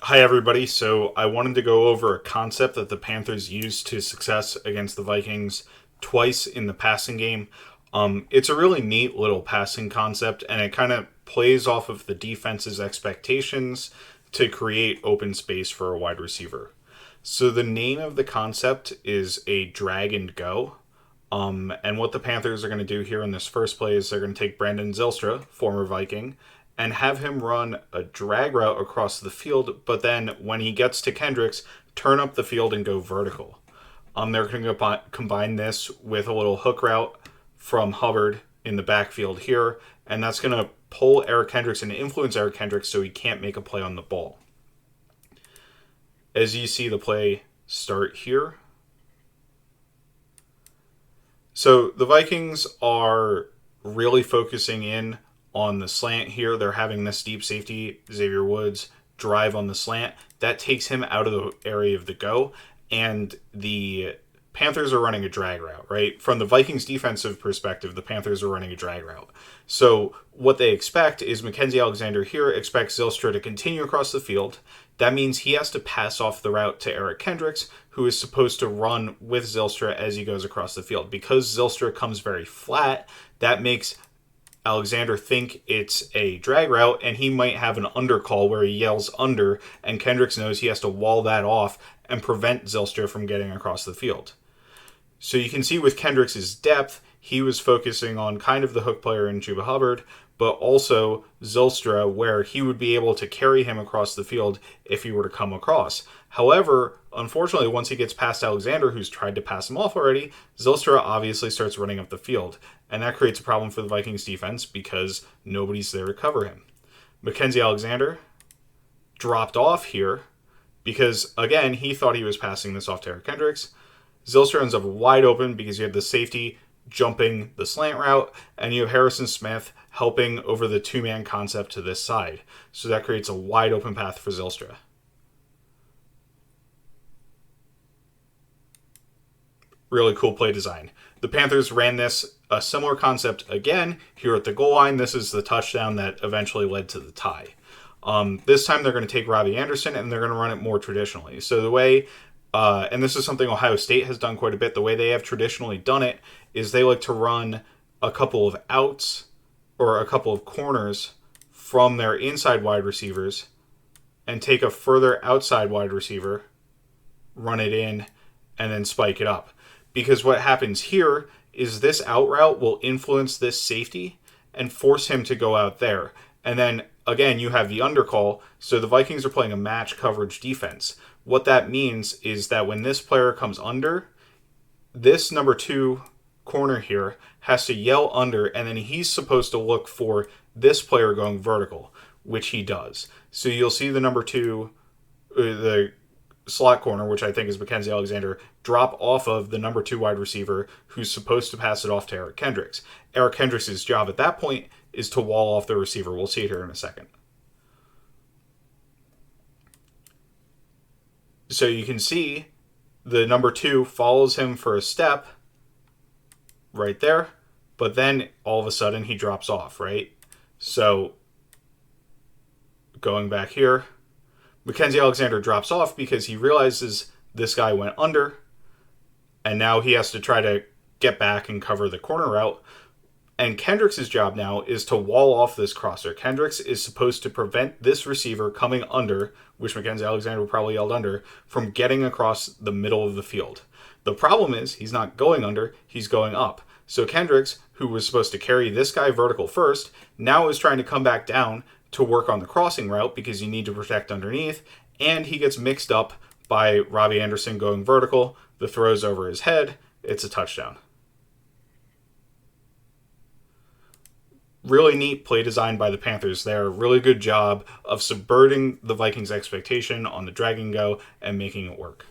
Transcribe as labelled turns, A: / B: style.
A: Hi, everybody. So I wanted to go over a concept that the Panthers used to success against the Vikings twice in the passing game. It's a really neat little passing concept, and it kind of plays off of the defense's expectations to create open space for a wide receiver. So the name of the concept is a drag and go. And what the Panthers are going to do here in this first play is they're going to take Brandon Zylstra, former Viking, and have him run a drag route across the field, but then when he gets to Kendricks, turn up the field and go vertical. They're going to combine this with a little hook route from Hubbard in the backfield here, and that's going to pull Eric Kendricks and influence Eric Kendricks so he can't make a play on the ball. As you see the play start here. So the Vikings are really focusing in on the slant here. They're having this deep safety, Xavier Woods, drive on the slant. That takes him out of the area of the go, and the Panthers are running a drag route, right? From the Vikings defensive perspective, the Panthers are running a drag route. So what they expect is Mackenzie Alexander here expects Zylstra to continue across the field. That means he has to pass off the route to Eric Kendricks, who is supposed to run with Zylstra as he goes across the field. Because Zylstra comes very flat, that makes Alexander think it's a drag route, and he might have an undercall where he yells under, and Kendricks knows he has to wall that off and prevent Zylstra from getting across the field. So you can see with Kendricks' depth, he was focusing on kind of the hook player in Chuba Hubbard, but also Zylstra, where he would be able to carry him across the field if he were to come across. However, unfortunately, once he gets past Alexander, who's tried to pass him off already, Zylstra obviously starts running up the field. And that creates a problem for the Vikings defense because nobody's there to cover him. Mackenzie Alexander dropped off here because, again, he thought he was passing this off to Eric Kendricks. Zylstra ends up wide open because you have the safety jumping the slant route, and you have Harrison Smith helping over the two-man concept to this side. So that creates a wide open path for Zylstra. Really cool play design. The Panthers ran a similar concept again here at the goal line. This is the touchdown that eventually led to the tie. This time they're going to take Robbie Anderson and they're going to run it more traditionally. So the way, and this is something Ohio State has done quite a bit, the way they have traditionally done it is they like to run a couple of outs or a couple of corners from their inside wide receivers and take a further outside wide receiver, run it in, and then spike it up. Because what happens here is this out route will influence this safety and force him to go out there. And then, again, you have the undercall, so the Vikings are playing a match coverage defense. What that means is that when this player comes under, this number 2 corner here has to yell under, and then he's supposed to look for this player going vertical, which he does. So you'll see the number 2, the slot corner, which I think is Mackenzie Alexander, drop off of the number 2 wide receiver who's supposed to pass it off to Eric Kendricks. Eric Kendricks' job at that point is to wall off the receiver. We'll see it here in a second. So you can see the number 2 follows him for a step right there, but then all of a sudden he drops off, right? So going back here, Mackenzie Alexander drops off because he realizes this guy went under, and now he has to try to get back and cover the corner route. And Kendricks' job now is to wall off this crosser. Kendricks is supposed to prevent this receiver coming under, which Mackenzie Alexander probably yelled under, from getting across the middle of the field. The problem is he's not going under, he's going up. So Kendricks, who was supposed to carry this guy vertical first, now is trying to come back down to work on the crossing route because you need to protect underneath, and he gets mixed up by Robbie Anderson going vertical. The throw's over his head. It's a touchdown. Really neat play design by the Panthers there. Really good job of subverting the Vikings' expectation on the drag and go and making it work.